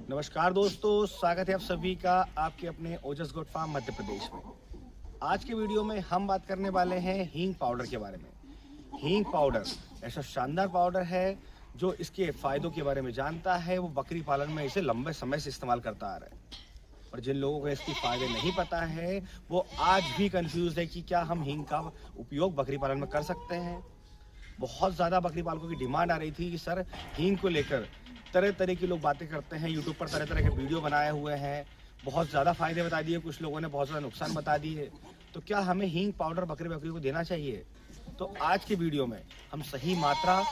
नमस्कार दोस्तों, स्वागत है आप सभी का आपके अपने ओजस गोट फार्म मध्य प्रदेश में। आज के वीडियो में हम बात करने वाले हैं हींग पाउडर के बारे में। हींग पाउडर ऐसा शानदार पाउडर है जो इसके फायदों के बारे में जानता है वो बकरी पालन में इसे लंबे समय से इस्तेमाल करता आ रहा है। और जिन लोगों को इसके फायदे नहीं पता है वो आज भी कंफ्यूज है कि क्या हम हींग का उपयोग बकरी पालन में कर सकते हैं। बहुत ज़्यादा बकरी पालकों की डिमांड आ रही थी कि सर हींग को लेकर तरह तरह के लोग बातें करते हैं, यूट्यूब पर तरह तरह के वीडियो बनाए हुए हैं, बहुत ज़्यादा फायदे बता दिए, कुछ लोगों ने बहुत ज़्यादा नुकसान बता दिए। तो क्या हमें हींग पाउडर बकरियों को देना चाहिए? तो आज की वीडियो में हम सही मात्रा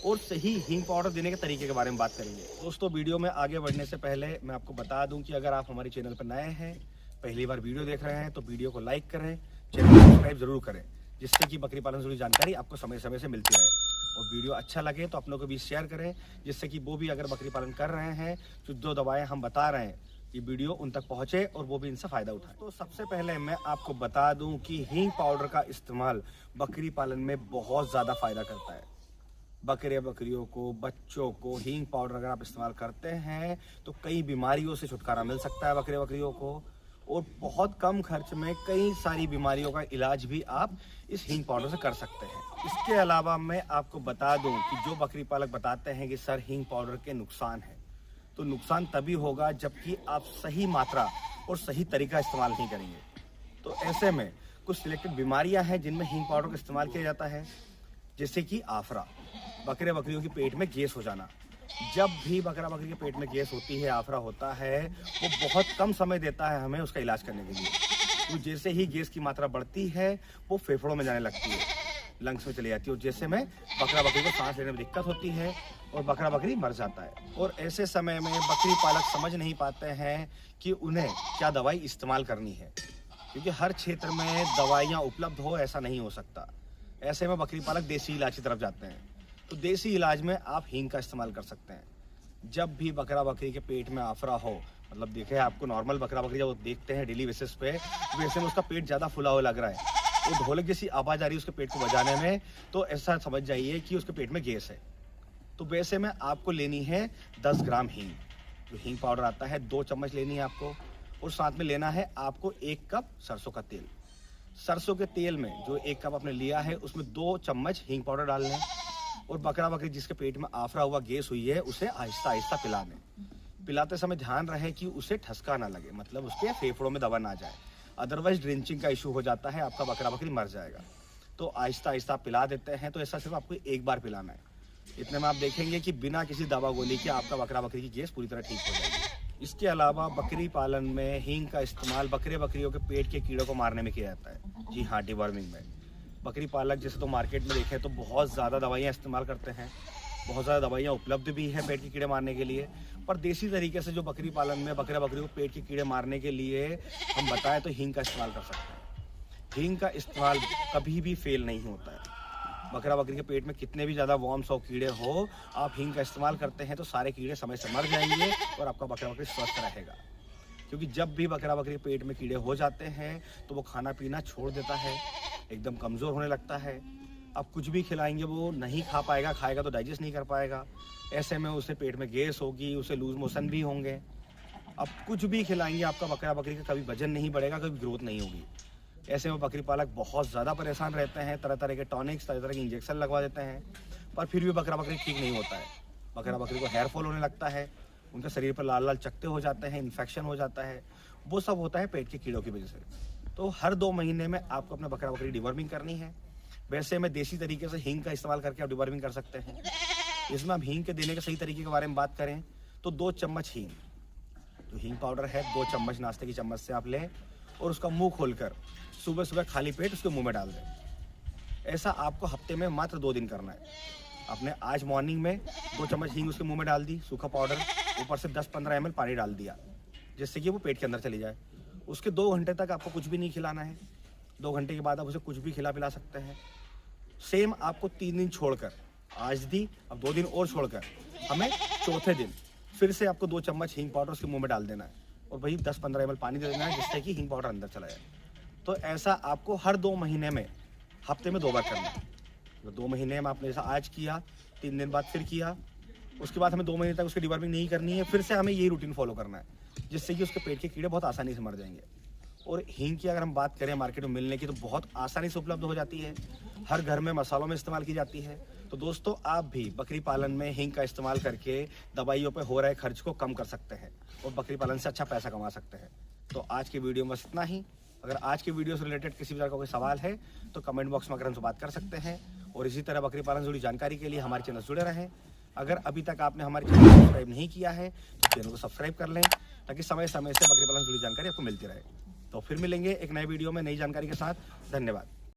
और सही हींग पाउडर देने के तरीके के बारे में बात करेंगे। दोस्तों, वीडियो में आगे बढ़ने से पहले मैं आपको बता दूं कि अगर आप हमारे चैनल पर नए हैं, पहली बार वीडियो देख रहे हैं, तो वीडियो को लाइक करें, चैनल को सब्सक्राइब जरूर करें, जिससे कि बकरी पालन से जुड़ी जानकारी आपको समय समय से मिलती रहे। और वीडियो अच्छा लगे तो अपनों को भी शेयर करें, जिससे कि वो भी अगर बकरी पालन कर रहे हैं जो दवाएं हम बता रहे हैं ये वीडियो उन तक पहुंचे और वो भी इनसे फ़ायदा उठाएं। तो सबसे पहले मैं आपको बता दूं कि हींग पाउडर का इस्तेमाल बकरी पालन में बहुत ज़्यादा फ़ायदा करता है। बकरियों को, बच्चों को हींग पाउडर अगर आप इस्तेमाल करते हैं तो कई बीमारियों से छुटकारा मिल सकता है बकरियों को, और बहुत कम खर्च में कई सारी बीमारियों का इलाज भी आप इस हींग पाउडर से कर सकते हैं। इसके अलावा मैं आपको बता दूं कि जो बकरी पालक बताते हैं कि सर हींग पाउडर के नुकसान है, तो नुकसान तभी होगा जबकि आप सही मात्रा और सही तरीका इस्तेमाल नहीं करेंगे। तो ऐसे में कुछ सिलेक्टेड बीमारियां हैं जिनमें हींग पाउडर का इस्तेमाल किया जाता है, जैसे कि आफरा, बकरियों के पेट में गैस हो जाना। जब भी बकरी के पेट में गैस होती है, आफरा होता है, वो बहुत कम समय देता है हमें उसका इलाज करने के लिए। तो जैसे ही गैस की मात्रा बढ़ती है वो फेफड़ों में जाने लगती है, लंग्स में चली जाती है, और जैसे में बकरी को सांस लेने में दिक्कत होती है और बकरी मर जाता है। और ऐसे समय में बकरी पालक समझ नहीं पाते हैं कि उन्हें क्या दवाई इस्तेमाल करनी है, क्योंकि हर क्षेत्र में दवाइयाँ उपलब्ध हो ऐसा नहीं हो सकता। ऐसे में बकरी पालक देसी इलाज की तरफ जाते हैं। तो देसी इलाज में आप हींग का इस्तेमाल कर सकते हैं। जब भी बकरी के पेट में आफरा हो, मतलब देखे आपको नॉर्मल बकरी जब देखते हैं डेली बेसिस पे, वैसे में उसका पेट ज़्यादा फुला हुआ लग रहा है, वो ढोलक जैसी आवाज़ आ रही है उसके पेट को बजाने में, तो ऐसा समझ जाइए कि उसके पेट में गैस है। तो वैसे में आपको लेनी है 10 ग्राम हींग, जो हींग पाउडर आता है 2 चम्मच लेनी है आपको, और साथ में लेना है आपको 1 कप सरसों का तेल। सरसों के तेल में जो 1 कप आपने लिया है उसमें 2 चम्मच हींग पाउडर डाल लें, और बकरी जिसके पेट में आफरा हुआ गैस हुई है उसे आहिस्ता आहिस्ता पिला दें। पिलाते समय ध्यान रहे कि उसे ठसका ना लगे, मतलब उसके फेफड़ों में दबा ना जाए, अदरवाइज ड्रिंचिंग का इशू हो जाता है, आपका बकरी मर जाएगा। तो आहिस्ता आहिस्ता पिला देते हैं। तो ऐसा सिर्फ आपको 1 बार पिलाना है। इतने में आप देखेंगे कि बिना किसी दवा गोली के आपका बकरी की गैस पूरी तरह ठीक हो जाएगी। इसके अलावा बकरी पालन में हींग का इस्तेमाल बकरियों के पेट के कीड़ों को मारने में किया जाता है। जी हाँ, डिवर्मिंग में। बकरी पालक जैसे तो मार्केट में देखें तो बहुत ज़्यादा दवाइयाँ इस्तेमाल करते हैं, बहुत ज़्यादा दवाइयाँ उपलब्ध भी हैं पेट के कीड़े मारने के लिए, पर देसी तरीके से जो बकरी पालन में बकरियों को पेट के कीड़े मारने के लिए हम बताएं तो हींग का इस्तेमाल कर सकते हैं। हींग का इस्तेमाल कभी भी फेल नहीं होता है। बकरी के पेट में कितने भी ज़्यादा वॉर्म्स और कीड़े हो, आप हींग का इस्तेमाल करते हैं तो सारे कीड़े समय से मर जाएंगे और आपका बकरी स्वस्थ रहेगा। क्योंकि जब भी बकरी के पेट में कीड़े हो जाते हैं तो वो खाना पीना छोड़ देता है, एकदम कमज़ोर होने लगता है। अब कुछ भी खिलाएंगे वो नहीं खा पाएगा, खाएगा तो डाइजेस्ट नहीं कर पाएगा। ऐसे में उसे पेट में गैस होगी, उसे लूज मोशन भी होंगे। अब कुछ भी खिलाएंगे आपका बकरी का कभी वजन नहीं बढ़ेगा, कभी ग्रोथ नहीं होगी। ऐसे में बकरी पालक बहुत ज़्यादा परेशान रहते हैं, तरह तरह के टॉनिक्स, तरह तरह के इंजेक्शन लगवा देते हैं, पर फिर भी बकरी ठीक नहीं होता है। बकरी को हेयर फॉल होने लगता है, उनके शरीर पर लाल लाल चकत्ते हो जाते हैं, इन्फेक्शन हो जाता है। वो सब होता है पेट के कीड़ों की वजह से। तो हर 2 महीने में आपको अपना बकरी डिवर्मिंग करनी है। वैसे में देसी तरीके से हींग का इस्तेमाल करके आप डिवर्मिंग कर सकते हैं। इसमें आप हींग के देने के सही तरीके के बारे में बात करें तो 2 चम्मच हींग, जो हींग पाउडर है 2 चम्मच नाश्ते की चम्मच से आप लें, और उसका मुंह खोलकर सुबह सुबह खाली पेट उसके मुंह में डाल दें। ऐसा आपको हफ्ते में मात्र 2 दिन करना है। आपने आज मॉर्निंग में 2 चम्मच हींग उसके मुंह में डाल दी, सूखा पाउडर, ऊपर से 10-15 ml पानी डाल दिया, जिससे कि वो पेट के अंदर चली जाए। उसके 2 घंटे तक आपको कुछ भी नहीं खिलाना है। 2 घंटे के बाद आप उसे कुछ भी खिला पिला सकते हैं। सेम आपको 3 दिन छोड़कर, आज दी, अब 2 दिन और छोड़कर, हमें चौथे दिन फिर से आपको 2 चम्मच हींग पाउडर उसके मुंह में डाल देना है, और वही 10-15 ml पानी दे देना है, जिससे कि हींग पाउडर अंदर चला जाए। तो ऐसा आपको हर 2 महीने में हफ्ते में 2 बार करना है। तो 2 महीने में आपने जैसा आज किया, 3 दिन बाद फिर किया, उसके बाद हमें 2 महीने तक उसकी डिवर्मिंग नहीं करनी है, फिर से हमें यही रूटीन फॉलो करना है, जिससे कि उसके पेट के कीड़े बहुत आसानी से मर जाएंगे। और हींग की अगर हम बात करें मार्केट में मिलने की, तो बहुत आसानी से उपलब्ध हो जाती है, हर घर में मसालों में इस्तेमाल की जाती है। तो दोस्तों, आप भी बकरी पालन में हींग का इस्तेमाल करके दवाइयों पे हो रहे खर्च को कम कर सकते हैं और बकरी पालन से अच्छा पैसा कमा सकते हैं। तो आज की वीडियो में बस इतना ही। अगर आज की वीडियो से रिलेटेड किसी भी तरह का कोई सवाल है तो कमेंट बॉक्स में आकर हमसे बात कर सकते हैं, और इसी तरह बकरी पालन से जुड़ी जानकारी के लिए हमारे चैनल से जुड़े रहें। अगर अभी तक आपने हमारे चैनल को सब्सक्राइब नहीं किया है तो चैनल को सब्सक्राइब कर लें, ताकि समय समय से बकरी पालन से जुड़ी जानकारी आपको मिलती रहे। तो फिर मिलेंगे एक नए वीडियो में नई जानकारी के साथ। धन्यवाद।